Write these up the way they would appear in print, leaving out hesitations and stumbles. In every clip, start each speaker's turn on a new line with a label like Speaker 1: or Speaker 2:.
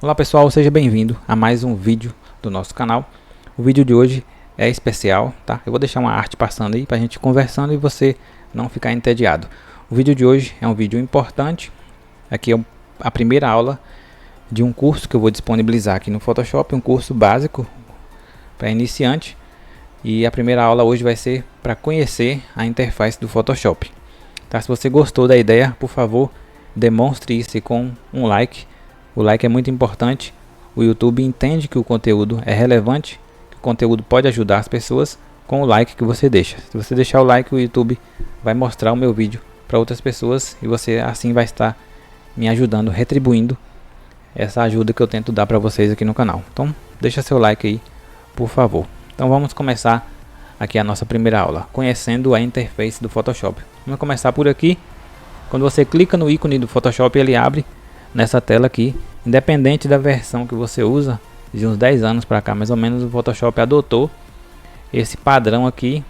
Speaker 1: Olá pessoal, seja bem-vindo a mais um vídeo do nosso canal. O vídeo de hoje é especial, tá? Eu vou deixar uma arte passando aí pra gente conversando e você não ficar entediado. O vídeo de hoje é um vídeo importante. Aqui é a primeira aula de um curso que eu vou disponibilizar aqui no Photoshop, um curso básico para iniciante. E a primeira aula hoje vai ser para conhecer a interface do Photoshop. Tá? Se você gostou da ideia, por favor, demonstre isso com um like. O like é muito importante. O YouTube entende que o conteúdo é relevante, que o conteúdo pode ajudar as pessoas com o like que você deixa. Se você deixar o like, o YouTube vai mostrar o meu vídeo para outras pessoas e você assim vai estar me ajudando, retribuindo essa ajuda que eu tento dar para vocês aqui no canal. Então, deixa seu like aí, por favor. Então, vamos começar aqui a nossa primeira aula, conhecendo a interface do Photoshop. Vamos começar por aqui. Quando você clica no ícone do Photoshop, ele abre nessa tela aqui. Independente da versão que você usa, de uns 10 anos para cá mais ou menos, o Photoshop adotou esse padrão aqui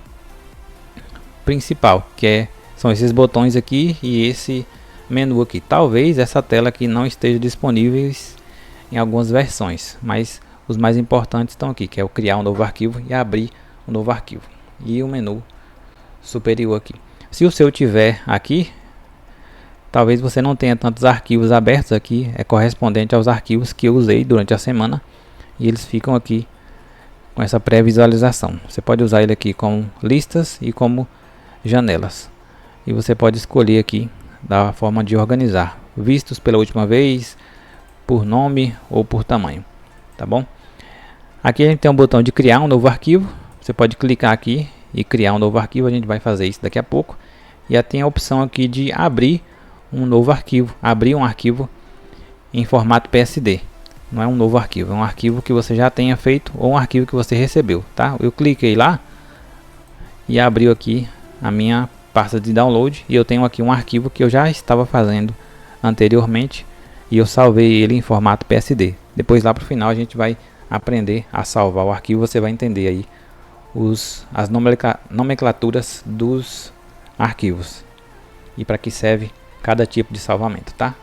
Speaker 1: principal, que são esses botões aqui e esse menu aqui. Talvez essa tela aqui não esteja disponíveis em algumas versões, mas os mais importantes estão aqui, que é o criar um novo arquivo e abrir um novo arquivo, e o menu superior aqui. Se o seu tiver aqui, talvez você não tenha tantos arquivos abertos aqui, é correspondente aos arquivos que eu usei durante a semana e eles ficam aqui com essa pré-visualização. Você pode usar ele aqui como listas e como janelas. E você pode escolher aqui da forma de organizar, vistos pela última vez, por nome ou por tamanho, tá bom? Aqui a gente tem um botão de criar um novo arquivo. Você pode clicar aqui e criar um novo arquivo, a gente vai fazer isso daqui a pouco. E tem a opção aqui de abrir um novo arquivo, abrir um arquivo em formato PSD. Não é um novo arquivo, é um arquivo que você já tenha feito ou um arquivo que você recebeu, tá? Eu cliquei lá e abriu aqui a minha pasta de download e eu tenho aqui um arquivo que eu já estava fazendo anteriormente e eu salvei ele em formato PSD. Depois lá para o final a gente vai aprender a salvar o arquivo, você vai entender aí as nomenclaturas dos arquivos e para que serve cada tipo de salvamento, tá?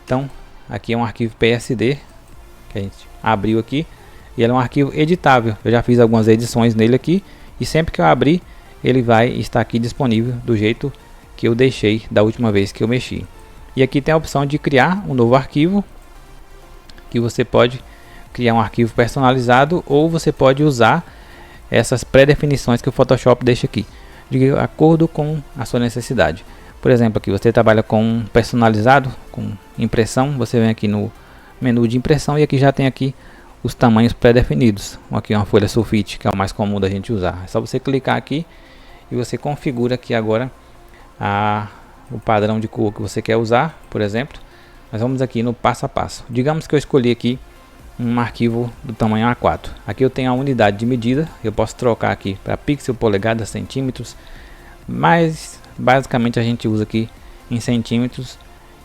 Speaker 1: Então, aqui é um arquivo PSD que a gente abriu aqui e ele é um arquivo editável. Eu já fiz algumas edições nele aqui e sempre que eu abrir, ele vai estar aqui disponível do jeito que eu deixei da última vez que eu mexi. E aqui tem a opção de criar um novo arquivo, que você pode criar um arquivo personalizado ou você pode usar essas pré-definições que o Photoshop deixa aqui, de acordo com a sua necessidade. Por exemplo, aqui você trabalha com personalizado, com impressão, você vem aqui no menu de impressão e aqui já tem aqui os tamanhos pré-definidos. Aqui uma folha sulfite, que é o mais comum da gente usar. É só você clicar aqui e você configura aqui agora o padrão de cor que você quer usar, por exemplo. Nós vamos aqui no passo a passo. Digamos que eu escolhi aqui um arquivo do tamanho A4. Aqui eu tenho a unidade de medida, eu posso trocar aqui para pixel, polegada, centímetros, mas basicamente a gente usa aqui em centímetros.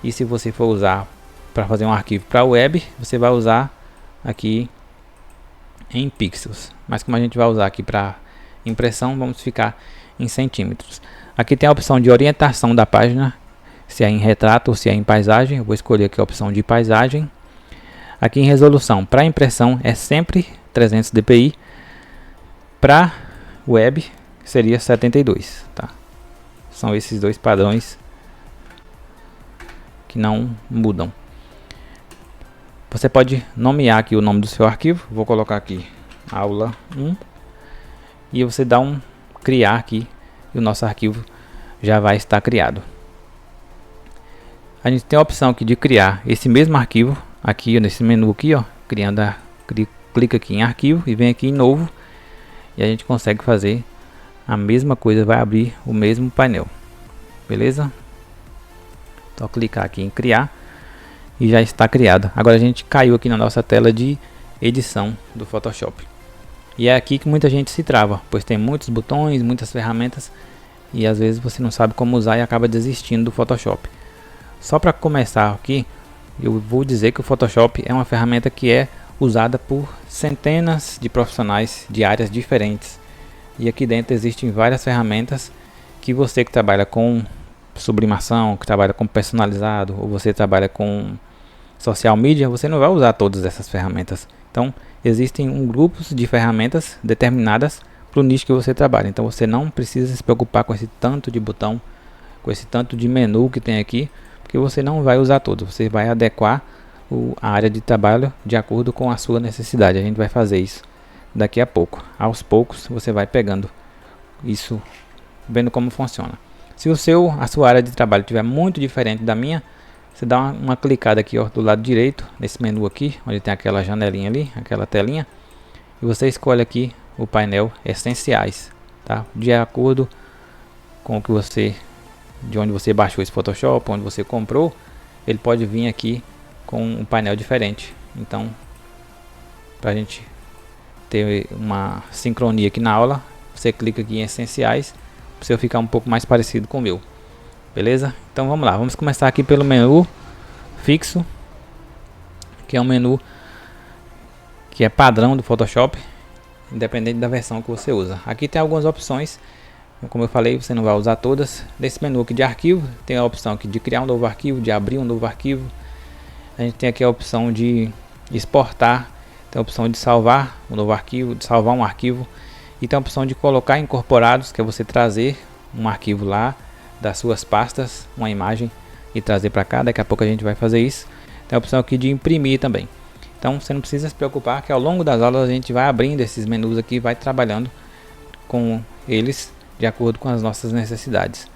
Speaker 1: E se você for usar para fazer um arquivo para web, você vai usar aqui em pixels, mas como a gente vai usar aqui para impressão, vamos ficar em centímetros. Aqui tem a opção de orientação da página, se é em retrato ou se é em paisagem. Eu vou escolher aqui a opção de paisagem. Aqui em resolução, para impressão é sempre 300 dpi, para web seria 72, tá? São esses dois padrões que não mudam. Você pode nomear aqui o nome do seu arquivo. Vou colocar aqui aula 1 e você dá um criar aqui e o nosso arquivo já vai estar criado. A gente tem a opção aqui de criar esse mesmo arquivo aqui nesse menu aqui, ó, clica aqui em arquivo e vem aqui em novo e a gente consegue fazer a mesma coisa, vai abrir o mesmo painel, beleza? Então clicar aqui em criar e já está criado. Agora a gente caiu aqui na nossa tela de edição do Photoshop e é aqui que muita gente se trava, pois tem muitos botões, muitas ferramentas e às vezes você não sabe como usar e acaba desistindo do Photoshop. Só para começar aqui, eu vou dizer que o Photoshop é uma ferramenta que é usada por centenas de profissionais de áreas diferentes. E aqui dentro existem várias ferramentas que você que trabalha com sublimação, que trabalha com personalizado, ou você trabalha com social media, você não vai usar todas essas ferramentas. Então existem grupos de ferramentas determinadas para o nicho que você trabalha. Então você não precisa se preocupar com esse tanto de botão, com esse tanto de menu que tem aqui, porque você não vai usar todos. Você vai adequar a área de trabalho de acordo com a sua necessidade. A gente vai fazer isso daqui a pouco. Aos poucos você vai pegando isso, vendo como funciona. Se a sua área de trabalho estiver muito diferente da minha, você dá uma clicada aqui, ó, do lado direito, nesse menu aqui, onde tem aquela janelinha ali, aquela telinha, e você escolhe aqui o painel essenciais, tá? De acordo com o que de onde você baixou esse Photoshop, onde você comprou, ele pode vir aqui com um painel diferente. Então, para a gente ter uma sincronia aqui na aula, você clica aqui em essenciais, para o seu ficar um pouco mais parecido com o meu. Beleza? Então vamos lá, vamos começar aqui pelo menu fixo, que é um menu que é padrão do Photoshop, independente da versão que você usa. Aqui tem algumas opções, como eu falei, você não vai usar todas. Nesse menu aqui de arquivo, tem a opção aqui de criar um novo arquivo, de abrir um novo arquivo. A gente tem aqui a opção de exportar, tem a opção de salvar um novo arquivo, de salvar um arquivo, e tem a opção de colocar incorporados, que é você trazer um arquivo lá das suas pastas, uma imagem, e trazer para cá. Daqui a pouco a gente vai fazer isso. Tem a opção aqui de imprimir também. Então você não precisa se preocupar, que ao longo das aulas a gente vai abrindo esses menus aqui, vai trabalhando com eles de acordo com as nossas necessidades.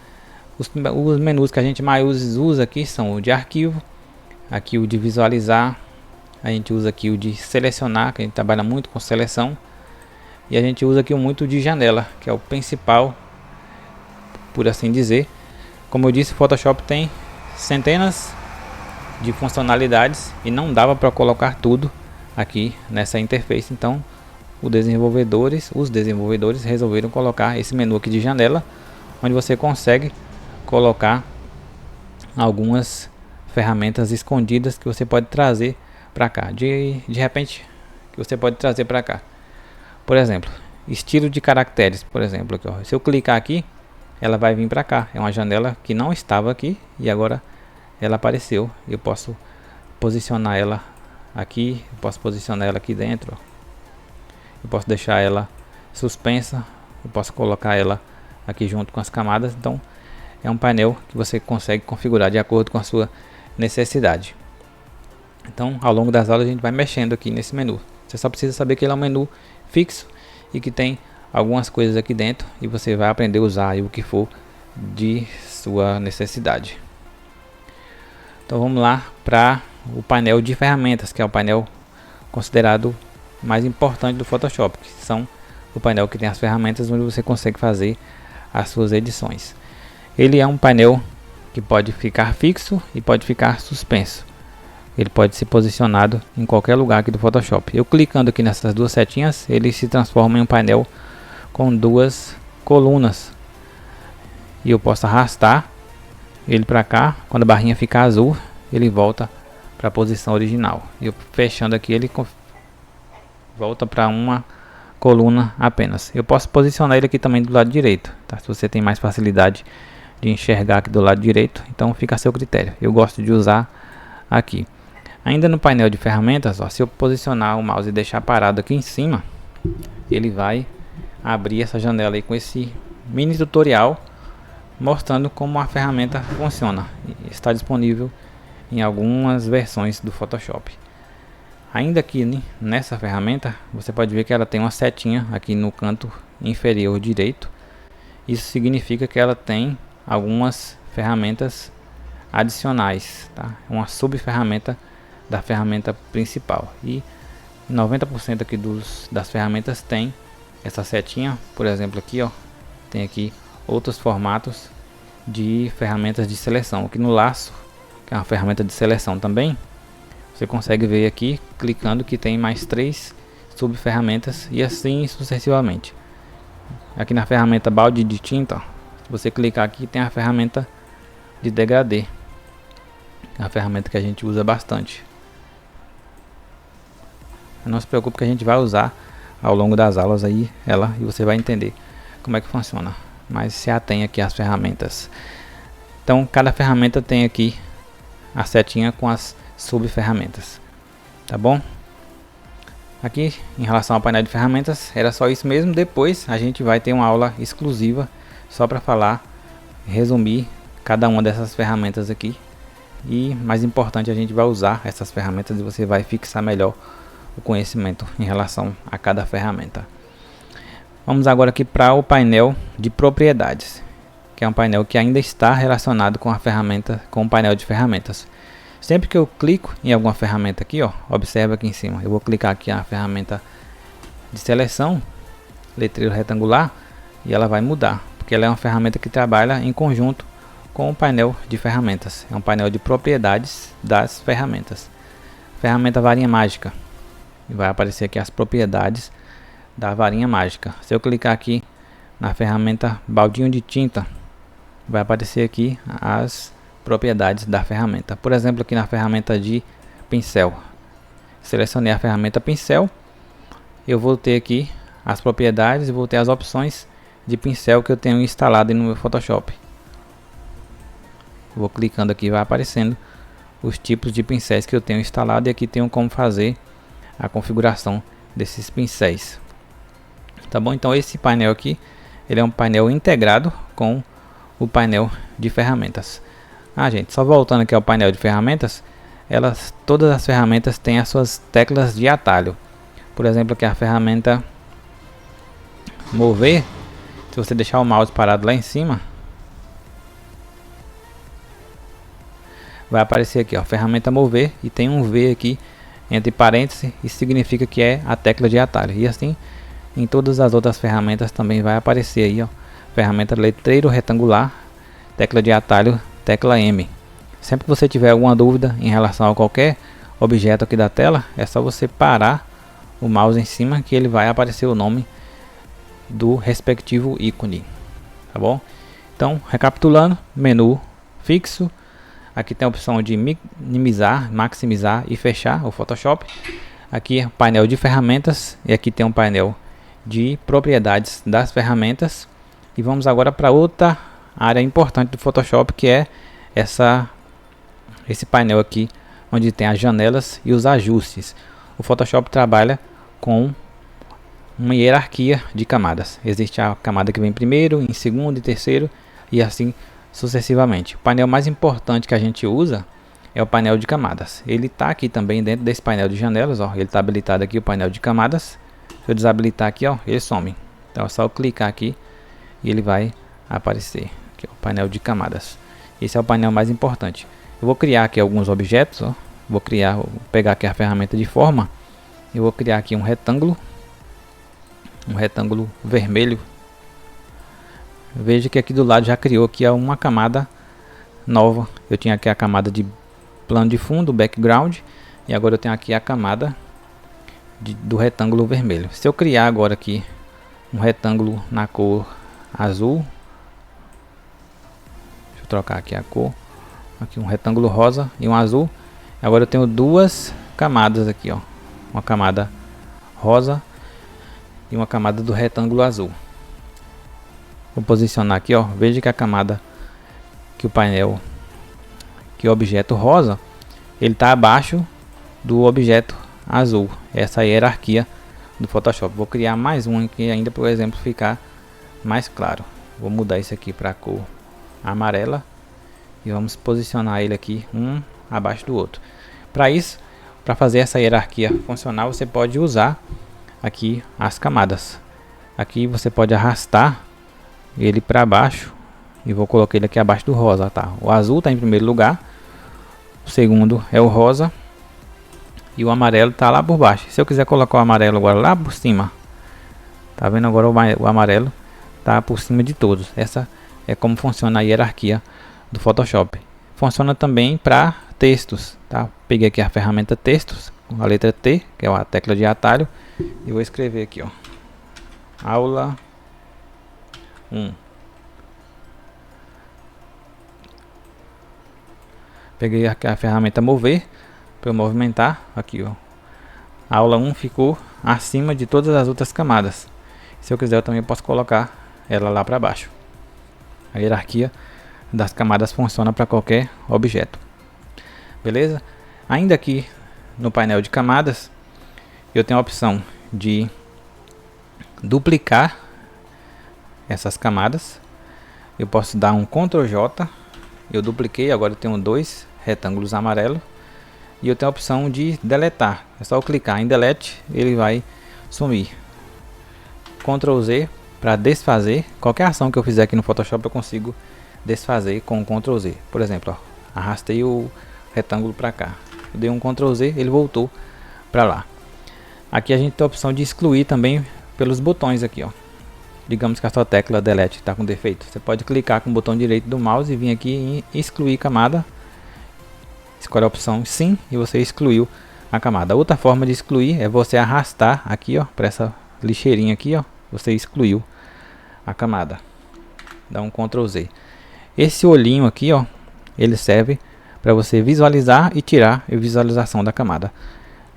Speaker 1: Os menus que a gente mais usa aqui são o de arquivo, aqui o de visualizar, a gente usa aqui o de selecionar, que a gente trabalha muito com seleção, e a gente usa aqui muito de janela, que é o principal, por assim dizer. Como eu disse, o Photoshop tem centenas de funcionalidades e não dava para colocar tudo aqui nessa interface. Então os desenvolvedores resolveram colocar esse menu aqui de janela, onde você consegue colocar algumas ferramentas escondidas que você pode trazer para cá, de repente, que você pode trazer para cá. Por exemplo, estilo de caracteres, por exemplo, aqui, ó. Se eu clicar aqui, ela vai vir para cá. É uma janela que não estava aqui e agora ela apareceu. Eu posso posicionar ela aqui, eu posso posicionar ela aqui dentro, ó. Eu posso deixar ela suspensa, eu posso colocar ela aqui junto com as camadas. Então é um painel que você consegue configurar de acordo com a sua necessidade. Então ao longo das aulas a gente vai mexendo aqui nesse menu. Você só precisa saber que ele é um menu fixo e que tem algumas coisas aqui dentro, e você vai aprender a usar aí o que for de sua necessidade. Então vamos lá para o painel de ferramentas, que é o painel considerado mais importante do Photoshop, que são o painel que tem as ferramentas onde você consegue fazer as suas edições. Ele é um painel que pode ficar fixo e pode ficar suspenso. Ele pode ser posicionado em qualquer lugar aqui do Photoshop. Eu clicando aqui nessas duas setinhas, ele se transforma em um painel com duas colunas, e eu posso arrastar ele para cá. Quando a barrinha ficar azul, ele volta para a posição original. E eu fechando aqui, ele volta para uma coluna apenas. Eu posso posicionar ele aqui também do lado direito, tá? Se você tem mais facilidade de enxergar aqui do lado direito, então fica a seu critério. Eu gosto de usar aqui. Ainda no painel de ferramentas, ó, se eu posicionar o mouse e deixar parado aqui em cima, ele vai abrir essa janela aí com esse mini tutorial mostrando como a ferramenta funciona. Está disponível em algumas versões do Photoshop. Ainda aqui nessa ferramenta, você pode ver que ela tem uma setinha aqui no canto inferior direito. Isso significa que ela tem algumas ferramentas adicionais, tá? Uma subferramenta da ferramenta principal, e 90% aqui das ferramentas tem essa setinha. Por exemplo, aqui, ó, tem aqui outros formatos de ferramentas de seleção. Aqui no laço, que é uma ferramenta de seleção também, você consegue ver aqui, clicando, que tem mais 3 subferramentas, e assim sucessivamente. Aqui na ferramenta balde de tinta, ó, se você clicar aqui, tem a ferramenta de degradê, é a ferramenta que a gente usa bastante. Não se preocupe, que a gente vai usar ao longo das aulas aí ela, e você vai entender como é que funciona. Mas se atém aqui às ferramentas. Então cada ferramenta tem aqui a setinha com as sobre ferramentas, tá bom? Aqui em relação ao painel de ferramentas era só isso mesmo. Depois a gente vai ter uma aula exclusiva só para falar, resumir cada uma dessas ferramentas aqui, e mais importante, a gente vai usar essas ferramentas e você vai fixar melhor o conhecimento em relação a cada ferramenta. Vamos agora aqui para o painel de propriedades, que é um painel que ainda está relacionado com a ferramenta, com o painel de ferramentas. Sempre que eu clico em alguma ferramenta aqui, ó, observa aqui em cima, eu vou clicar aqui na ferramenta de seleção, letreiro retangular, e ela vai mudar, porque ela é uma ferramenta que trabalha em conjunto com o painel de ferramentas. É um painel de propriedades das ferramentas. Ferramenta varinha mágica, e vai aparecer aqui as propriedades da varinha mágica. Se eu clicar aqui na ferramenta baldinho de tinta, vai aparecer aqui as propriedades da ferramenta. Por exemplo, aqui na ferramenta de pincel, selecionei a ferramenta pincel, eu vou ter aqui as propriedades e vou ter as opções de pincel que eu tenho instalado no meu Photoshop. Vou clicando aqui, vai aparecendo os tipos de pincéis que eu tenho instalado, e aqui tenho como fazer a configuração desses pincéis, tá bom? Então esse painel aqui, ele é um painel integrado com o painel de ferramentas. Gente, só voltando aqui ao painel de ferramentas, todas as ferramentas têm as suas teclas de atalho. Por exemplo, aqui a ferramenta mover, se você deixar o mouse parado lá em cima, vai aparecer aqui, ó, ferramenta mover, e tem um V aqui entre parênteses, isso significa que é a tecla de atalho. E assim em todas as outras ferramentas também vai aparecer aí, ó, ferramenta letreiro retangular, tecla de atalho, tecla M. Sempre que você tiver alguma dúvida em relação a qualquer objeto aqui da tela, é só você parar o mouse em cima que ele vai aparecer o nome do respectivo ícone, tá bom? Então, recapitulando, menu fixo, aqui tem a opção de minimizar, maximizar e fechar o Photoshop. Aqui painel de ferramentas, e aqui tem um painel de propriedades das ferramentas. E vamos agora para outra área importante do Photoshop, que é esse painel aqui, onde tem as janelas e os ajustes. O Photoshop trabalha com uma hierarquia de camadas. Existe a camada que vem primeiro, em segundo e terceiro, e assim sucessivamente. O painel mais importante que a gente usa é o painel de camadas. Ele está aqui também dentro desse painel de janelas, ó. Ele está habilitado aqui, o painel de camadas. Se eu desabilitar aqui, ó, ele some. Então é só eu clicar aqui e ele vai aparecer aqui, ó, o painel de camadas. Esse é o painel mais importante. Eu vou criar aqui alguns objetos, ó. Vou pegar aqui a ferramenta de forma. Eu vou criar aqui um retângulo vermelho. Veja que aqui do lado já criou aqui uma camada nova. Eu tinha aqui a camada de plano de fundo, background, e agora eu tenho aqui a camada do retângulo vermelho. Se eu criar agora aqui um retângulo na cor azul, deixa eu trocar aqui a cor, aqui um retângulo rosa e um azul. Agora eu tenho duas camadas aqui, ó, uma camada rosa e uma camada do retângulo azul. Vou posicionar aqui, ó. Veja que a camada, que o painel, que o objeto rosa, ele está abaixo do objeto azul. Essa é a hierarquia do Photoshop. Vou criar mais um aqui ainda para o exemplo ficar mais claro. Vou mudar isso aqui para a cor amarela e vamos posicionar ele aqui um abaixo do outro. Para isso, para fazer essa hierarquia funcional, você pode usar aqui as camadas. Aqui você pode arrastar ele para baixo e vou colocar ele aqui abaixo do rosa, tá? O azul está em primeiro lugar, o segundo é o rosa e o amarelo está lá por baixo. Se eu quiser colocar o amarelo agora lá por cima, tá vendo? Agora o amarelo está por cima de todos. Essa é como funciona a hierarquia do Photoshop. Funciona também para textos, tá? Peguei aqui a ferramenta textos com a letra T, que é a tecla de atalho, e vou escrever aqui, ó, aula 1. Peguei aqui a ferramenta mover para eu movimentar aqui, ó. A aula 1 ficou acima de todas as outras camadas. Se eu quiser, eu também posso colocar ela lá para baixo. A hierarquia das camadas funciona para qualquer objeto. Beleza? Ainda aqui no painel de camadas, eu tenho a opção de duplicar essas camadas. Eu posso dar um Ctrl J, eu dupliquei, agora eu tenho dois retângulos amarelos. E eu tenho a opção de deletar, é só eu clicar em delete, ele vai sumir. Ctrl Z para desfazer, qualquer ação que eu fizer aqui no Photoshop eu consigo desfazer com Ctrl Z. Por exemplo, ó, arrastei o retângulo para cá, eu dei um Ctrl Z, ele voltou para lá. Aqui a gente tem a opção de excluir também pelos botões aqui, ó. Digamos que a sua tecla delete está com defeito, você pode clicar com o botão direito do mouse e vir aqui em excluir camada. Escolhe a opção sim e você excluiu a camada. Outra forma de excluir é você arrastar aqui, ó, para essa lixeirinha aqui, ó, você excluiu a camada. Dá um Ctrl Z. Esse olhinho aqui, ó, ele serve para você visualizar e tirar a visualização da camada.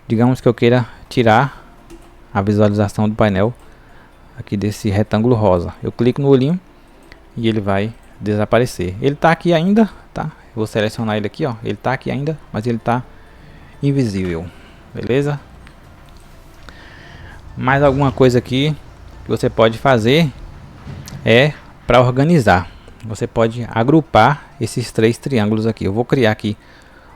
Speaker 1: Digamos que eu queira tirar a visualização do painel aqui desse retângulo rosa. Eu clico no olhinho e ele vai desaparecer. Ele está aqui ainda, tá? Vou selecionar ele aqui, ó. Ele está aqui ainda, mas ele está invisível. Beleza? Mais alguma coisa aqui que você pode fazer é para organizar. Você pode agrupar esses três triângulos aqui. Eu vou criar aqui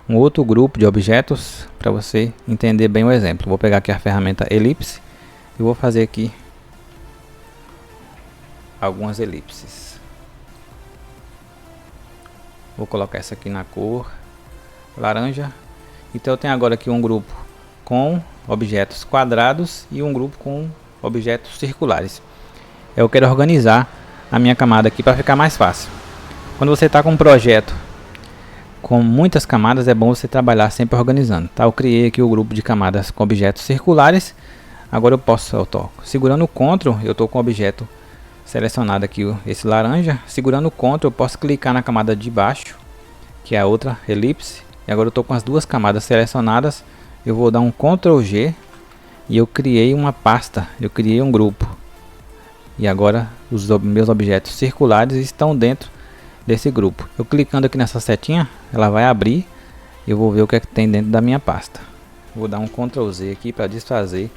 Speaker 1: um outro grupo de objetos para você entender bem o exemplo. Vou pegar aqui a ferramenta elipse e vou fazer aqui algumas elipses. Vou colocar essa aqui na cor laranja. Então eu tenho agora aqui um grupo com objetos quadrados e um grupo com objetos circulares. Eu quero organizar a minha camada aqui para ficar mais fácil. Quando você está com um projeto com muitas camadas, é bom você trabalhar sempre organizando, tá? Eu criei aqui o grupo de camadas com objetos circulares. Agora eu tô segurando o Ctrl, eu estou com o objeto selecionado aqui, esse laranja. Segurando o Ctrl eu posso clicar na camada de baixo, que é a outra elipse, e agora eu estou com as duas camadas selecionadas. Eu vou dar um Ctrl G e eu criei uma pasta, eu criei um grupo, e agora os meus objetos circulares estão dentro desse grupo. Eu clicando aqui nessa setinha, ela vai abrir e eu vou ver o que é que tem dentro da minha pasta. Vou dar um Ctrl Z aqui para desfazer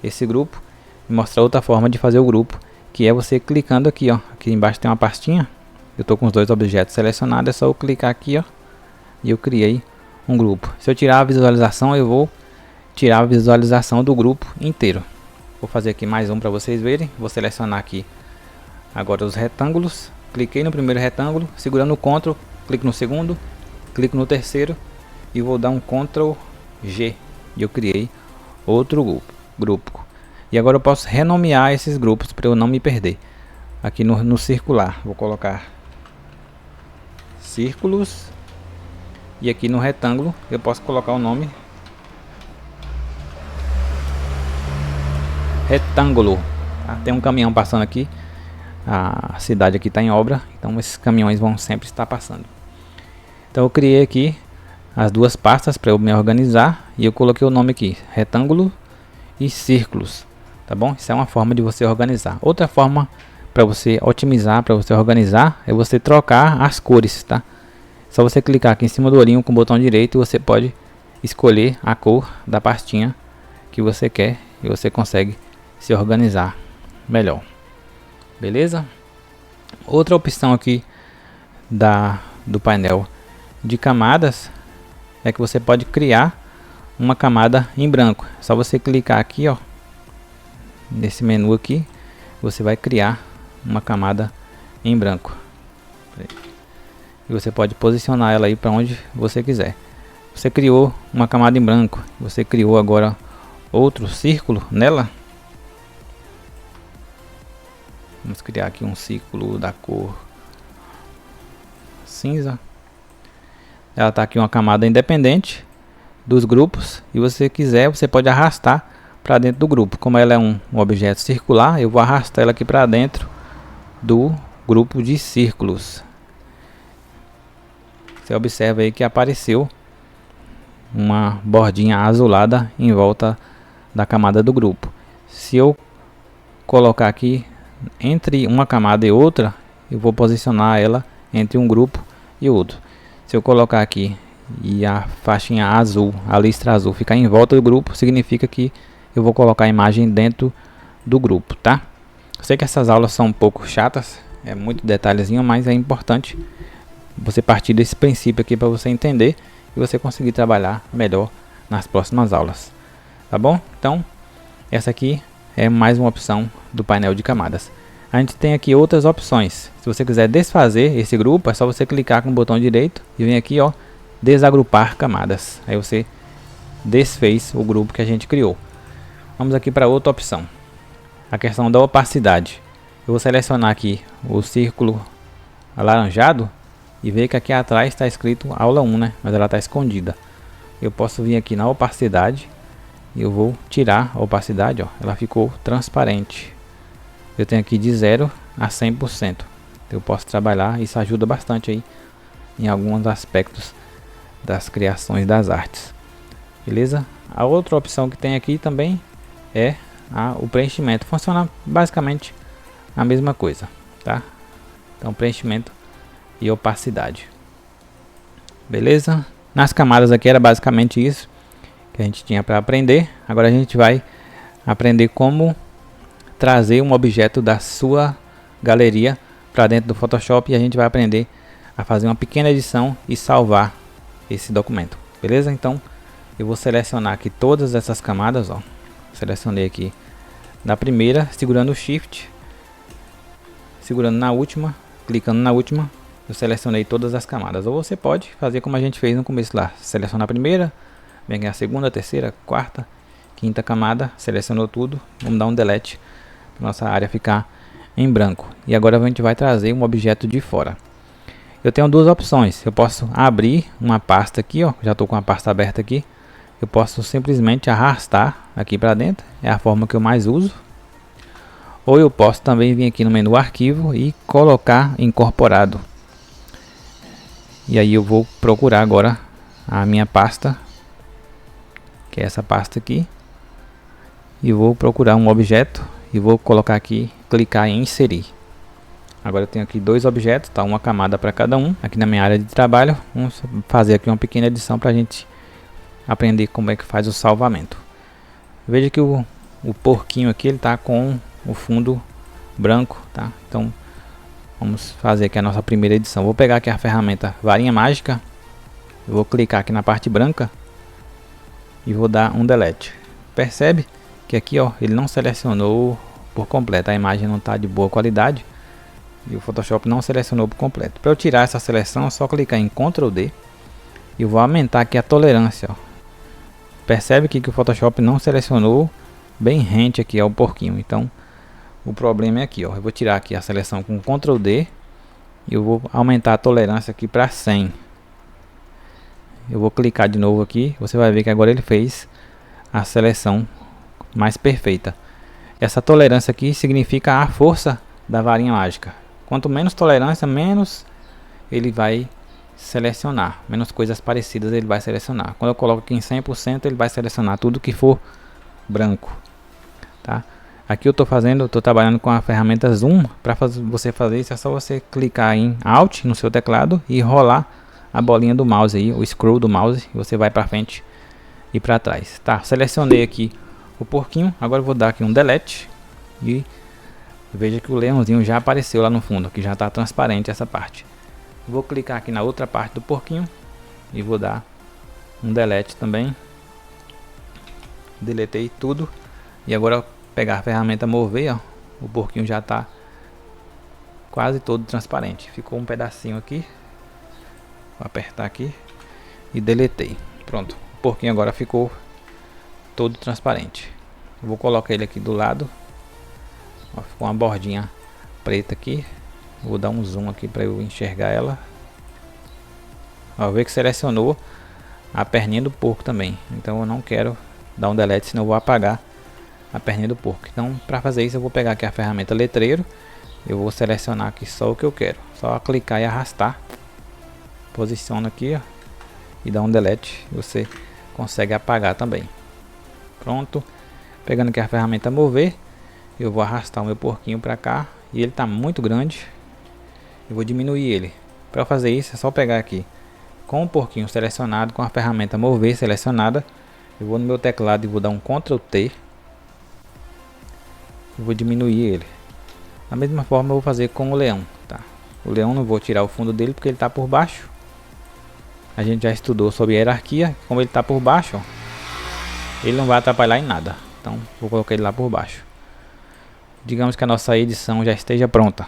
Speaker 1: esse grupo e mostrar outra forma de fazer o grupo, que é você clicando aqui, ó. Aqui embaixo tem uma pastinha. Eu estou com os dois objetos selecionados, é só eu clicar aqui, ó, e eu criei um grupo. Se eu tirar a visualização, eu vou tirar a visualização do grupo inteiro. Vou fazer aqui mais um para vocês verem. Vou selecionar aqui agora os retângulos. Cliquei no primeiro retângulo, segurando o Ctrl, clico no segundo, clico no terceiro e vou dar um Ctrl G. E eu criei outro grupo. E agora eu posso renomear esses grupos para eu não me perder. Aqui no circular, vou colocar círculos. E aqui no retângulo, eu posso colocar o nome retângulo. Tá? Tem um caminhão passando aqui. A cidade aqui está em obra, então esses caminhões vão sempre estar passando. Então eu criei aqui as duas pastas para eu me organizar. E eu coloquei o nome aqui, retângulo e círculos. Tá bom? Isso é uma forma de você organizar. Outra forma para você otimizar, para você organizar, é você trocar as cores, tá? Só você clicar aqui em cima do olhinho com o botão direito, você pode escolher a cor da pastinha que você quer e você consegue se organizar melhor. Beleza? Outra opção aqui do painel de camadas é que você pode criar uma camada em branco. É só você clicar aqui, ó, nesse menu aqui, você vai criar uma camada em branco. E você pode posicionar ela aí para onde você quiser. Você criou uma camada em branco, você criou agora outro círculo nela. Vamos criar aqui um círculo da cor cinza. Ela está aqui uma camada independente dos grupos, e você quiser, você pode arrastar para dentro do grupo. Como ela é um objeto circular, eu vou arrastar ela aqui para dentro do grupo de círculos. Você observa aí que apareceu uma bordinha azulada em volta da camada do grupo. Se eu colocar aqui entre uma camada e outra, eu vou posicionar ela entre um grupo e outro. Se eu colocar aqui e a faixinha azul, a listra azul ficar em volta do grupo, significa que eu vou colocar a imagem dentro do grupo, tá? Eu sei que essas aulas são um pouco chatas, é muito detalhezinho, mas é importante você partir desse princípio aqui para você entender e você conseguir trabalhar melhor nas próximas aulas, tá bom? Então, essa aqui é mais uma opção do painel de camadas. A gente tem aqui outras opções. Se você quiser desfazer esse grupo, é só você clicar com o botão direito e vem aqui, ó, desagrupar camadas. Aí você desfez o grupo que a gente criou. Vamos aqui para outra opção, a questão da opacidade. Eu vou selecionar aqui o círculo alaranjado e ver que aqui atrás está escrito aula 1, né? Mas ela está escondida. Eu posso vir aqui na opacidade e eu vou tirar a opacidade, ó, ela ficou transparente. Eu tenho aqui de 0 a 100%. Eu posso trabalhar, isso ajuda bastante aí em alguns aspectos das criações das artes. Beleza? A outra opção que tem aqui também é o preenchimento. Funciona basicamente a mesma coisa, tá? Então, preenchimento e opacidade. Beleza? Nas camadas aqui era basicamente isso que a gente tinha para aprender. Agora a gente vai aprender como trazer um objeto da sua galeria para dentro do Photoshop e a gente vai aprender a fazer uma pequena edição e salvar esse documento. Beleza? Então, eu vou selecionar aqui todas essas camadas, ó. Selecionei aqui na primeira, segurando o Shift, segurando na última, clicando na última, eu selecionei todas as camadas. Ou você pode fazer como a gente fez no começo lá, seleciona a primeira, vem aqui a segunda, terceira, quarta, quinta camada, selecionou tudo, vamos dar um delete para nossa área ficar em branco. E agora a gente vai trazer um objeto de fora. Eu tenho duas opções, eu posso abrir uma pasta aqui, ó, já estou com a pasta aberta aqui. Eu posso simplesmente arrastar aqui para dentro, é a forma que eu mais uso. Ou eu posso também vir aqui no menu arquivo e colocar incorporado. E aí eu vou procurar agora a minha pasta, que é essa pasta aqui. E vou procurar um objeto e vou colocar aqui, clicar em inserir. Agora eu tenho aqui dois objetos, tá? Uma camada para cada um. Aqui na minha área de trabalho, vamos fazer aqui uma pequena edição para a gente aprender como é que faz o salvamento. Veja que o porquinho aqui ele tá com o fundo branco, tá? Então vamos fazer aqui a nossa primeira edição. Vou pegar aqui a ferramenta varinha mágica, eu vou clicar aqui na parte branca e vou dar um delete. Percebe que aqui, ó, ele não selecionou por completo, a imagem não está de boa qualidade e o Photoshop não selecionou por completo. Para eu tirar essa seleção é só clicar em Ctrl D e eu vou aumentar aqui a tolerância, ó. Percebe que o Photoshop não selecionou bem rente aqui ao porquinho. Então o problema é aqui, ó. Eu vou tirar aqui a seleção com Ctrl D e eu vou aumentar a tolerância aqui para 100. Eu vou clicar de novo aqui, você vai ver que agora ele fez a seleção mais perfeita. Essa tolerância aqui significa a força da varinha mágica. Quanto menos tolerância, menos ele vai selecionar, menos coisas parecidas ele vai selecionar. Quando eu coloco aqui em 100%, ele vai selecionar tudo que for branco, tá? Aqui eu estou trabalhando com a ferramenta Zoom. Para você fazer isso é só você clicar em Alt no seu teclado e rolar a bolinha do mouse aí, o scroll do mouse, e você vai para frente e para trás, tá? Selecionei aqui o porquinho, agora eu vou dar aqui um delete e veja que o leãozinho já apareceu lá no fundo, que já está transparente essa parte. Vou clicar aqui na outra parte do porquinho e vou dar um delete também. Deletei tudo e agora eu pegar a ferramenta mover, ó, o porquinho já está quase todo transparente. Ficou um pedacinho aqui, vou apertar aqui e deletei. Pronto, o porquinho agora ficou todo transparente. Eu vou colocar ele aqui do lado, ó, ficou uma bordinha preta aqui. Vou dar um zoom aqui para eu enxergar ela. Ó, ver que selecionou a perninha do porco também. Então eu não quero dar um delete, senão eu vou apagar a perninha do porco. Então para fazer isso eu vou pegar aqui a ferramenta letreiro. Eu vou selecionar aqui só o que eu quero. Só clicar e arrastar. Posiciona aqui, ó, e dá um delete. Você consegue apagar também. Pronto. Pegando aqui a ferramenta mover, eu vou arrastar o meu porquinho para cá. E ele está muito grande. Eu vou diminuir ele. Para fazer isso é só pegar aqui com o porquinho selecionado, com a ferramenta mover selecionada, eu vou no meu teclado e vou dar um Ctrl T. Eu vou diminuir ele. Da mesma forma eu vou fazer com o leão, tá? O leão não vou tirar o fundo dele porque ele está por baixo. A gente já estudou sobre hierarquia, como ele está por baixo, ó, ele não vai atrapalhar em nada. Então vou colocar ele lá por baixo. Digamos que a nossa edição já esteja pronta,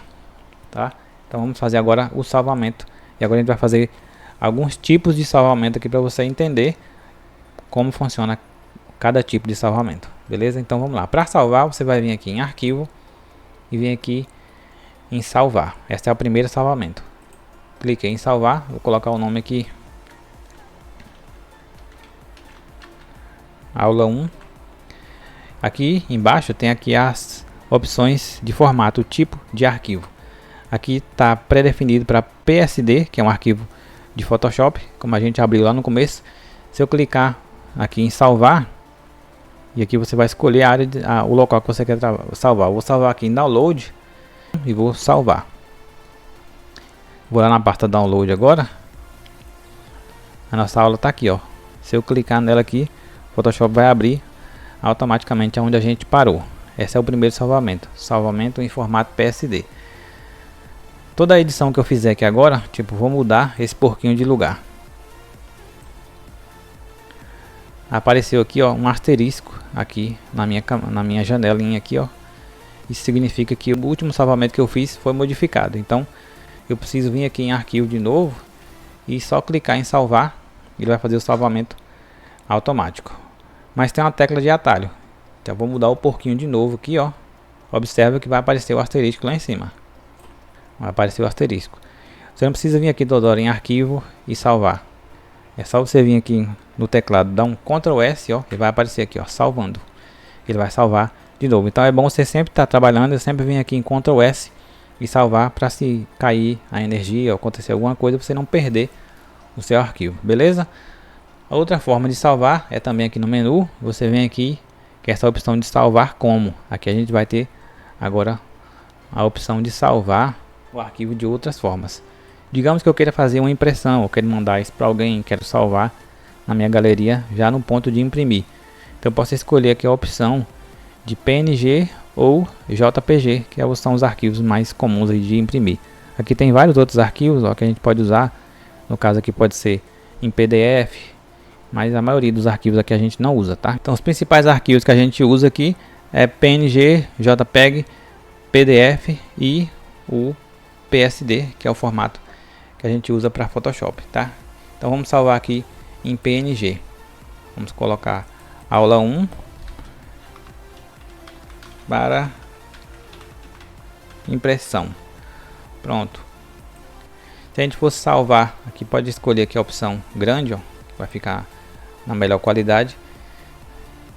Speaker 1: tá? Então vamos fazer agora o salvamento. E agora a gente vai fazer alguns tipos de salvamento aqui para você entender como funciona cada tipo de salvamento, beleza? Então vamos lá. Para salvar, você vai vir aqui em arquivo e vir aqui em salvar. Esse é o primeiro salvamento. Cliquei em salvar, vou colocar o nome aqui, aula 1. Aqui embaixo tem aqui as opções de formato, tipo de arquivo. Aqui está pré-definido para PSD, que é um arquivo de Photoshop, como a gente abriu lá no começo. Se eu clicar aqui em salvar, e aqui você vai escolher a área o local que você quer salvar. Eu vou salvar aqui em download e vou salvar. Vou lá na pasta download agora. A nossa aula está aqui, ó. Se eu clicar nela aqui, o Photoshop vai abrir automaticamente onde a gente parou. Esse é o primeiro salvamento, salvamento em formato PSD. Toda a edição que eu fizer aqui agora, tipo, vou mudar esse porquinho de lugar. Apareceu aqui, ó, um asterisco aqui na minha janelinha aqui, ó. Isso significa que o último salvamento que eu fiz foi modificado. Então, eu preciso vir aqui em arquivo de novo e só clicar em salvar, ele vai fazer o salvamento automático. Mas tem uma tecla de atalho. Então vou mudar o porquinho de novo aqui, ó. Observa que vai aparecer o asterisco lá em cima. Vai aparecer o asterisco. Você não precisa vir aqui toda hora em arquivo e salvar. É só você vir aqui no teclado, dar um Ctrl S, ó, e vai aparecer aqui, ó, salvando. Ele vai salvar de novo. Então é bom você sempre estar trabalhando, eu sempre vir aqui em Ctrl S e salvar para se cair a energia ou acontecer alguma coisa, você não perder o seu arquivo, beleza? A outra forma de salvar é também aqui no menu. Você vem aqui, que é essa opção de salvar como. Aqui a gente vai ter agora a opção de salvar o arquivo de outras formas. Digamos que eu queira fazer uma impressão, eu quero mandar isso para alguém, quero salvar na minha galeria já no ponto de imprimir. Então eu posso escolher aqui a opção de PNG ou JPG, que são os arquivos mais comuns aí de imprimir. Aqui tem vários outros arquivos, ó, que a gente pode usar. No caso aqui pode ser em PDF, mas a maioria dos arquivos aqui a gente não usa, tá? Então os principais arquivos que a gente usa aqui é PNG, JPEG, PDF e o PSD, que é o formato que a gente usa para Photoshop, tá? Então vamos salvar aqui em PNG. Vamos colocar aula 1 para impressão. Pronto. Se a gente fosse salvar, aqui pode escolher aqui a opção grande, ó, vai ficar na melhor qualidade.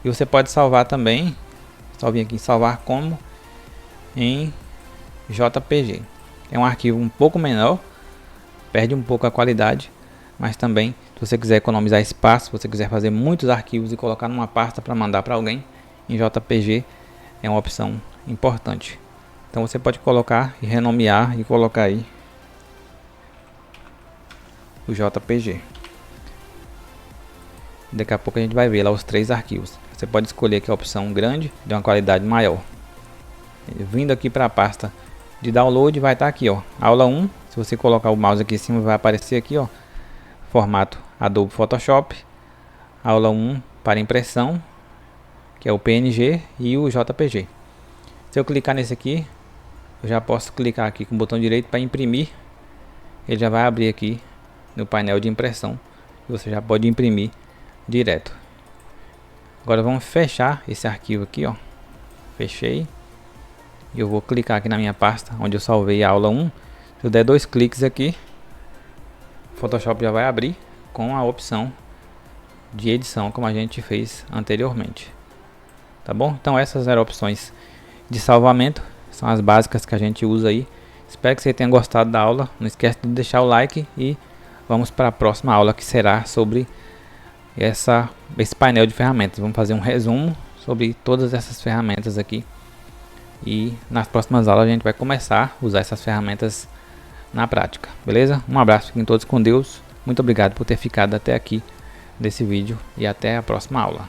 Speaker 1: E você pode salvar também, só vir aqui em salvar como em JPG. É um arquivo um pouco menor, perde um pouco a qualidade, mas também se você quiser economizar espaço, se você quiser fazer muitos arquivos e colocar numa pasta para mandar para alguém, em JPG é uma opção importante. Então você pode colocar e renomear e colocar aí o JPG. Daqui a pouco a gente vai ver lá os 3 arquivos. Você pode escolher aqui a opção grande, de uma qualidade maior. Vindo aqui para a pasta de download, vai estar aqui, ó, aula 1. Se você colocar o mouse aqui em cima, vai aparecer aqui, ó, formato Adobe Photoshop, aula 1 para impressão, que é o PNG e o JPG. Se eu clicar nesse aqui, eu já posso clicar aqui com o botão direito para imprimir. Ele já vai abrir aqui no painel de impressão e você já pode imprimir direto. Agora vamos fechar esse arquivo aqui, ó. Fechei. E eu vou clicar aqui na minha pasta onde eu salvei a aula 1. Se eu der 2 cliques aqui, o Photoshop já vai abrir com a opção de edição como a gente fez anteriormente. Tá bom? Então essas eram opções de salvamento, são as básicas que a gente usa aí. Espero que você tenha gostado da aula. Não esquece de deixar o like e vamos para a próxima aula, que será sobre esse painel de ferramentas. Vamos fazer um resumo sobre todas essas ferramentas aqui. E nas próximas aulas a gente vai começar a usar essas ferramentas na prática. Beleza? Um abraço, fiquem todos com Deus. Muito obrigado por ter ficado até aqui nesse vídeo e até a próxima aula.